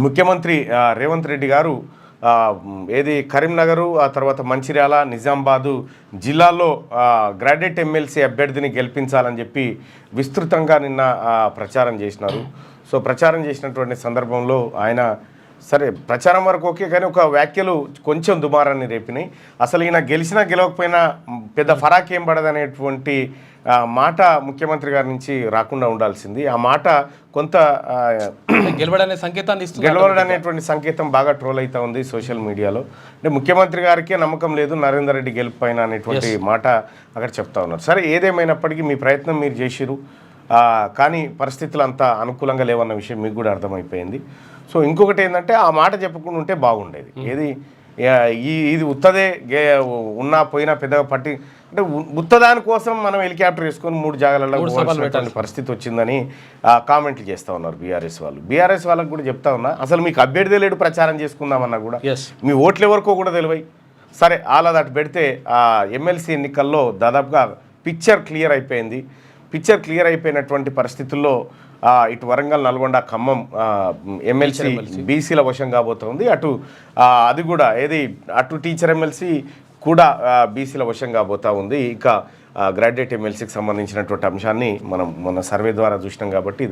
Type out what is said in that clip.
ముఖ్యమంత్రి రేవంత్ రెడ్డి గారు ఏది కరీంనగరు, ఆ తర్వాత మంచిర్యాల, నిజామాబాదు జిల్లాల్లో గ్రాడ్యుయేట్ ఎమ్మెల్సీ అభ్యర్థిని గెలిపించాలని చెప్పి విస్తృతంగా నిన్న ప్రచారం చేసినారు. సో ప్రచారం చేసినటువంటి సందర్భంలో ఆయన సరే ప్రచారం వరకు ఓకే, కానీ ఒక వ్యాఖ్యలు కొంచెం దుమారాన్ని రేపినాయి. అసలు ఈయన గెలిచినా గెలవకపోయినా పెద్ద ఫరాక్ ఏం పడదనేటువంటి మాట ముఖ్యమంత్రి గారి నుంచి రాకుండా ఉండాల్సింది. ఆ మాట కొంత గెలవడనేటువంటి సంకేతం బాగా ట్రోల్ అవుతా ఉంది సోషల్ మీడియాలో. అంటే ముఖ్యమంత్రి గారికే నమ్మకం లేదు నరేందర్ రెడ్డి గెలుపు పైన అనేటువంటి మాట అక్కడ చెప్తా ఉన్నారు. సరే ఏదేమైనప్పటికీ మీ ప్రయత్నం మీరు చేసిరు, కానీ పరిస్థితులు అంతా అనుకూలంగా లేవన్న విషయం మీకు కూడా అర్థమైపోయింది. సో ఇంకొకటి ఏంటంటే ఆ మాట చెప్పకుండా ఉంటే బాగుండేది. ఏది ఇది ఉత్తదే ఉన్నా పోయినా పెద్దగా పట్టి అంటే ఉత్తదాని కోసం మనం హెలికాప్టర్ వేసుకొని 3 జాగాలలో పరిస్థితి వచ్చిందని కామెంట్లు చేస్తూ ఉన్నారు బీఆర్ఎస్ వాళ్ళు. బీఆర్ఎస్ వాళ్ళకి కూడా చెప్తా ఉన్నా, అసలు మీకు అభ్యర్థి లేడు ప్రచారం చేసుకుందామన్నా కూడా మీ ఓట్లు ఎవరికో కూడా తెలివై సరే అలా అటు పెడితే ఎమ్మెల్సీ ఎన్నికల్లో దాదాపుగా పిక్చర్ క్లియర్ అయిపోయింది. పిక్చర్ క్లియర్ అయిపోయినటువంటి పరిస్థితుల్లో ఇటు వరంగల్, నల్గొండ, ఖమ్మం ఎమ్మెల్సీ బీసీల వశం కాబోతోంది. అది కూడా ఏది అటు టీచర్ ఎమ్మెల్సీ కూడా బీసీల వశం కాబోతా ఉంది. ఇక గ్రాడ్యుయేట్ ఎమ్మెల్సీకి సంబంధించినటువంటి అంశాన్ని మనం మన సర్వే ద్వారా చూసినాం కాబట్టి దాని